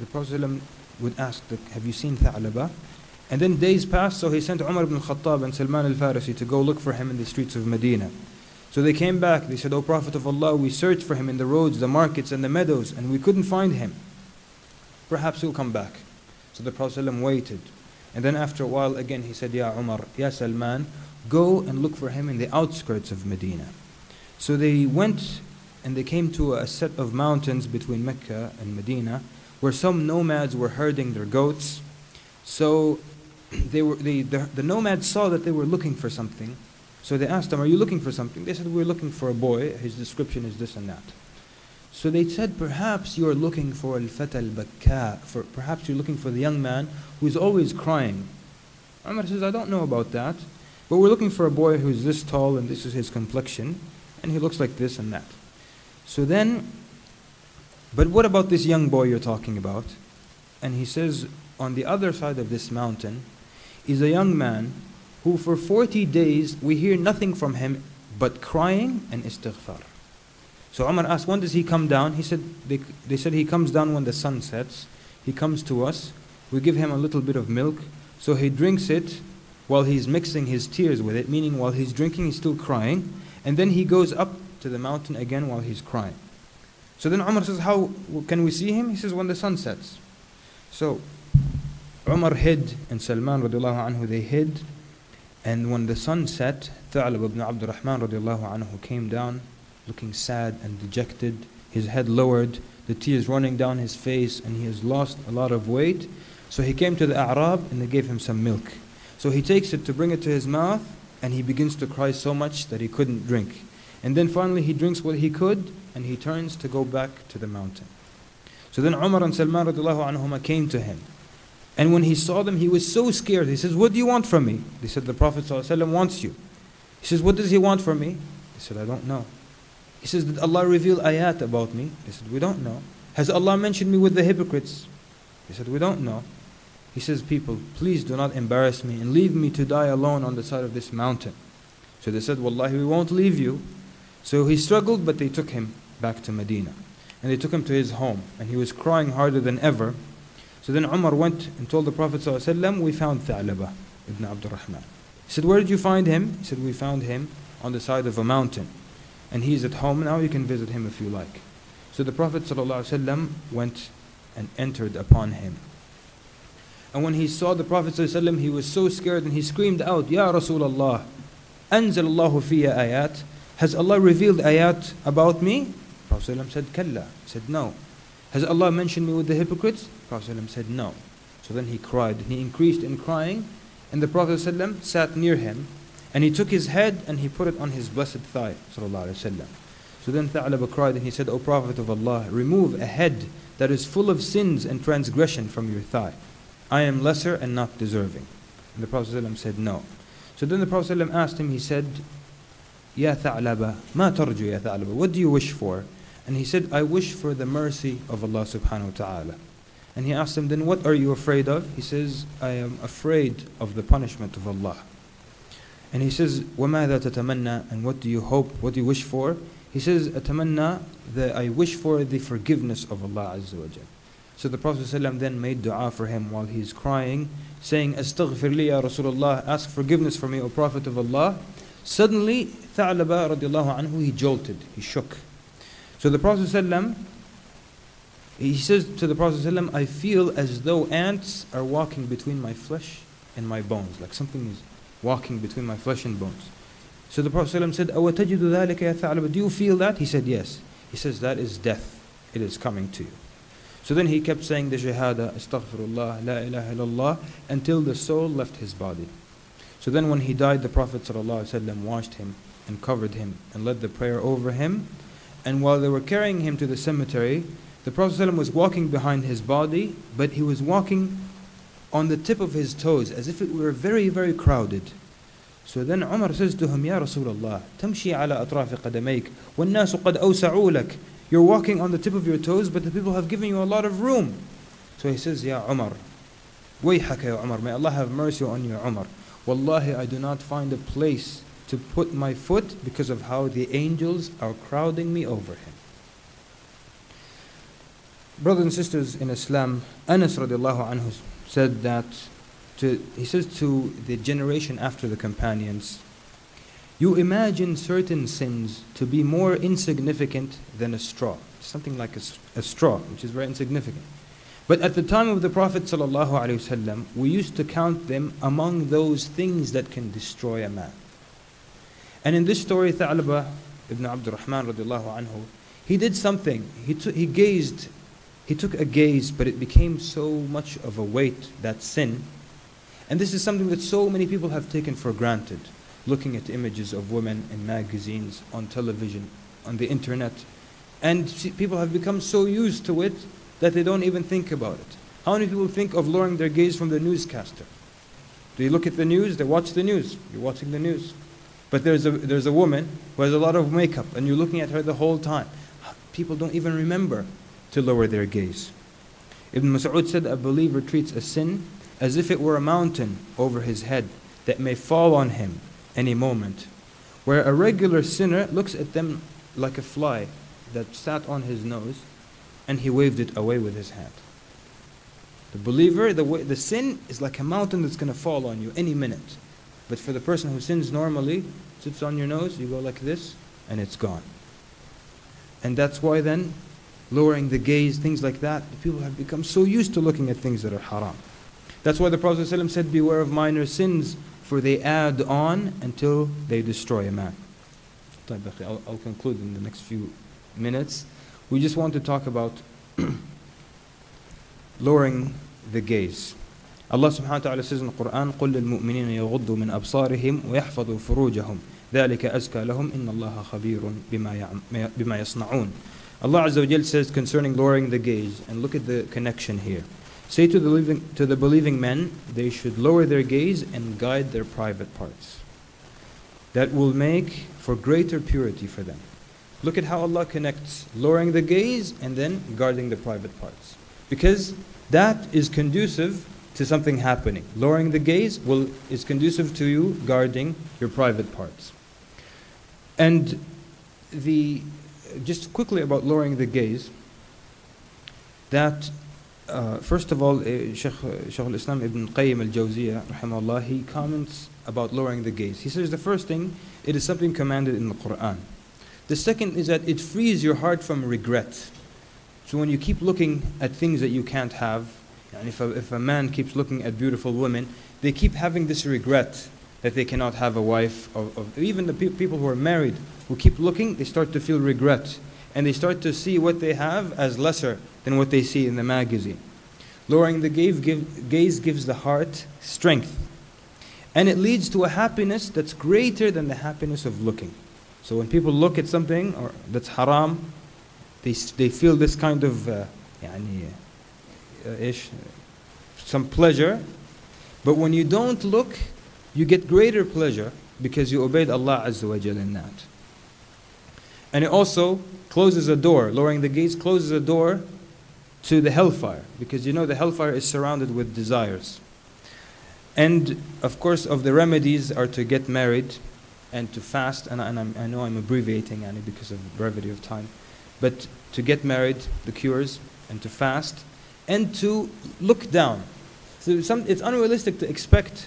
the Prophet ﷺ would ask, have you seen Tha'laba? And then days passed, so he sent Umar ibn al-Khattab and Salman al-Farisi to go look for him in the streets of Medina. So they came back, they said, O Prophet of Allah, we searched for him in the roads, the markets and the meadows, and we couldn't find him. Perhaps he'll come back. So the Prophet ﷺ waited. And then after a while again he said, Ya Umar, Ya Salman, go and look for him in the outskirts of Medina. So they went and they came to a set of mountains between Mecca and Medina where some nomads were herding their goats. So the nomads saw that they were looking for something. So they asked them, are you looking for something? They said, we're looking for a boy. His description is this and that. So they said, perhaps you're looking for al-fata al-bakka, perhaps you're looking for the young man who is always crying. Umar says, I don't know about that, but we're looking for a boy who's this tall and this is his complexion, and he looks like this and that. So then, but what about this young boy you're talking about? And he says, on the other side of this mountain is a young man who for 40 days we hear nothing from him but crying and istighfar. So Umar asked, when does he come down? He said, they said he comes down when the sun sets. He comes to us. We give him a little bit of milk. So he drinks it while he's mixing his tears with it, meaning while he's drinking he's still crying. And then he goes up to the mountain again while he's crying. So then Umar says, how can we see him? He says, when the sun sets. So Umar hid and Salman radiallahu anhu, they hid. And when the sun set, Tha'laba ibn Abdurrahman radiallahu anhu came down, looking sad and dejected, his head lowered, the tears running down his face, and he has lost a lot of weight. So he came to the A'rab and they gave him some milk. So he takes it to bring it to his mouth, and he begins to cry so much that he couldn't drink. And then finally he drinks what he could, and he turns to go back to the mountain. So then Umar and Salman radiallahu anhuma came to him. And when he saw them, he was so scared. He says, what do you want from me? They said, the Prophet ﷺ wants you. He says, what does he want from me? They said, I don't know. He says, did Allah reveal ayat about me? They said, we don't know. Has Allah mentioned me with the hypocrites? They said, we don't know. He says, people, please do not embarrass me and leave me to die alone on the side of this mountain. So they said, wallahi, we won't leave you. So he struggled, but they took him back to Medina. And they took him to his home. And he was crying harder than ever. So then Umar went and told the Prophet ﷺ, we found Tha'laba ibn Abdurrahman. He said, where did you find him? He said, we found him on the side of a mountain. And he's at home now, you can visit him if you like. So the Prophet ﷺ went and entered upon him. And when he saw the Prophet ﷺ, he was so scared and he screamed out, Ya Rasulullah, Anzal Allahu fiyya ayat. Has Allah revealed ayat about me? The Prophet ﷺ said, Kalla. He said, no. Has Allah mentioned me with the hypocrites? The Prophet ﷺ said, no. So then he cried and he increased in crying. And the Prophet ﷺ sat near him. And he took his head and he put it on his blessed thigh. So then Tha'laba cried and he said, O Prophet of Allah, remove a head that is full of sins and transgression from your thigh. I am lesser and not deserving. And the Prophet ﷺ said, no. So then the Prophet ﷺ asked him, he said, Ya Tha'laba, ma tarju ya Tha'laba, what do you wish for? And he said, I wish for the mercy of Allah subhanahu wa ta'ala. And he asked him, then what are you afraid of? He says, I am afraid of the punishment of Allah. And he says, وَمَاذَا تَتَمَنَّى? And what do you hope? What do you wish for? He says, أَتَمَنَّى, that I wish for the forgiveness of Allah Azza wa Jal. So the Prophet ﷺ then made dua for him while he's crying, saying, أَسْتَغْفِرْ لِي يَا رَسُولَ اللَّهِ, ask forgiveness for me, O Prophet of Allah. Suddenly, Tha'laba radiallahu anhu, he jolted, he shook. So the Prophet ﷺ, he says to the Prophet ﷺ, I feel as though ants are walking between my flesh and my bones, like something is walking between my flesh and bones. So the Prophet ﷺ said, أَوَتَجِدُ ذَلِكَ يَا ثَعْلَبَ, do you feel that? He said, yes. He says, that is death. It is coming to you. So then he kept saying the Shahadah, Astaghfirullah, La ilaha illallah, until the soul left his body. So then when he died, the Prophet ﷺ washed him and covered him and led the prayer over him. And while they were carrying him to the cemetery, the Prophet ﷺ was walking behind his body, but he was walking on the tip of his toes, as if it were very, very crowded. So then Umar says to him, Ya Rasulullah, Tamshi ala atrafi qadamayk, وَالنَّاسُ قَدْ أَوْسَعُوا لَكَ. You're walking on the tip of your toes, but the people have given you a lot of room. So he says, Ya Umar, وَيْحَكَ ya Umar, may Allah have mercy on you, Umar. Wallahi, I do not find a place to put my foot because of how the angels are crowding me over him. brothers and sisters in Islam, Anas radiallahu anhu said that, he says to the generation after the companions, you imagine certain sins to be more insignificant than a straw. Something like a straw, which is very insignificant. But at the time of the Prophet ﷺ, we used to count them among those things that can destroy a man. And in this story, Tha'laba ibn Abdurrahman radiallahu anhu, he did something. He took a gaze, but it became so much of a weight, that sin. And this is something that so many people have taken for granted. Looking at images of women in magazines, on television, on the internet. And people have become so used to it that they don't even think about it. How many people think of lowering their gaze from the newscaster? Do you look at the news? They watch the news. You're watching the news. But there's a woman who has a lot of makeup and you're looking at her the whole time. People don't even remember to lower their gaze. Ibn Mas'ud said a believer treats a sin as if it were a mountain over his head that may fall on him any moment, where a regular sinner looks at them like a fly that sat on his nose and he waved it away with his hand. The believer, the sin is like a mountain that's going to fall on you any minute. But for the person who sins normally, sits on your nose, you go like this and it's gone. And that's why then, lowering the gaze, things like that, people have become so used to looking at things that are haram. That's why the Prophet ﷺ said, beware of minor sins, for they add on until they destroy a man. I'll conclude in the next few minutes. We just want to talk about lowering the gaze. Allah subhanahu wa ta'ala says in the Quran, قُلْ لِلْمُؤْمِنِينَ يَغُضُّوا مِنْ أَبْصَارِهِمْ وَيَحْفَظُوا فُرُوجَهُمْ ذَلِكَ أَزْكَى لَهُمْ إِنَّ اللَّهَ خَبِيرٌ بِمَا يَصْنَعُونَ. Allah Azza wa Jal says concerning lowering the gaze, and look at the connection here. Say to the believing men, they should lower their gaze and guide their private parts. That will make for greater purity for them. Look at how Allah connects lowering the gaze and then guarding the private parts. Because that is conducive to something happening. Lowering the gaze is conducive to you guarding your private parts. And just quickly about lowering the gaze, that first of all, Shaykh al-Islam ibn Qayyim al-Jawziyah, rahimahullah, he comments about lowering the gaze. He says the first thing, it is something commanded in the Quran. The second is that it frees your heart from regret. So when you keep looking at things that you can't have, and if a man keeps looking at beautiful women, they keep having this regret that they cannot have a wife. Even the people who are married, who keep looking, they start to feel regret. And they start to see what they have as lesser than what they see in the magazine. Lowering the gaze gives the heart strength. And it leads to a happiness that's greater than the happiness of looking. So when people look at something that's haram, they feel this kind of some pleasure. But when you don't look, you get greater pleasure because you obeyed Allah Azza wa Jal in that. And it also closes a door. Lowering the gaze closes a door to the hellfire, because you know the hellfire is surrounded with desires. And of course, of the remedies are to get married and to fast. And I know I'm abbreviating because of brevity of time, but to get married, the cures, and to fast, and to look down. So it's unrealistic to expect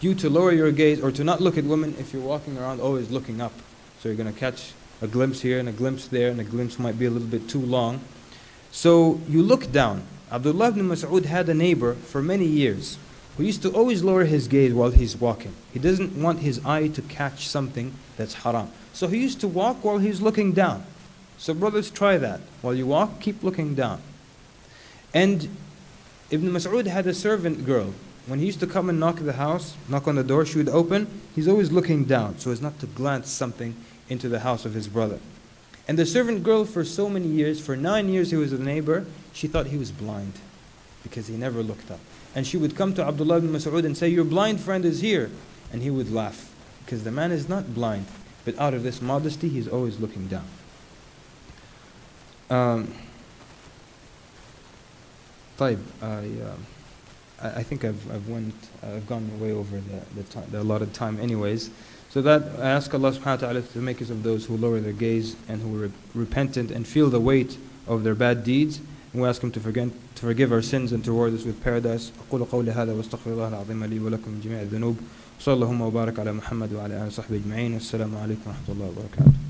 you to lower your gaze or to not look at women if you're walking around always looking up. So you're going to catch a glimpse here and a glimpse there, and a glimpse might be a little bit too long. So you look down. Abdullah ibn Mas'ud had a neighbor for many years who used to always lower his gaze while he's walking. He doesn't want his eye to catch something that's haram. So he used to walk while he's looking down. So brothers, try that. While you walk, keep looking down. And Ibn Mas'ud had a servant girl. When he used to come and knock at the house, knock on the door, she would open. He's always looking down so as not to glance something into the house of his brother. And the servant girl, for so many years, for 9 years he was a neighbor, she thought he was blind because he never looked up. And she would come to Abdullah ibn Mas'ud and say, your blind friend is here. And he would laugh because the man is not blind, but out of this modesty he's always looking down. I think I've gone way over the allotted time anyways. So that I ask Allah subhanahu wa ta'ala to make us of those who lower their gaze and who are repentant and feel the weight of their bad deeds. And we ask Him to forgive our sins and to reward us with paradise. أقول قولي هذا واستغفر الله العظيم لي ولكم من جميع الذنوب. صلى اللهم وبارك على محمد وعلى آله وصحبه أجمعين. والسلام عليكم ورحمة الله وبركاته.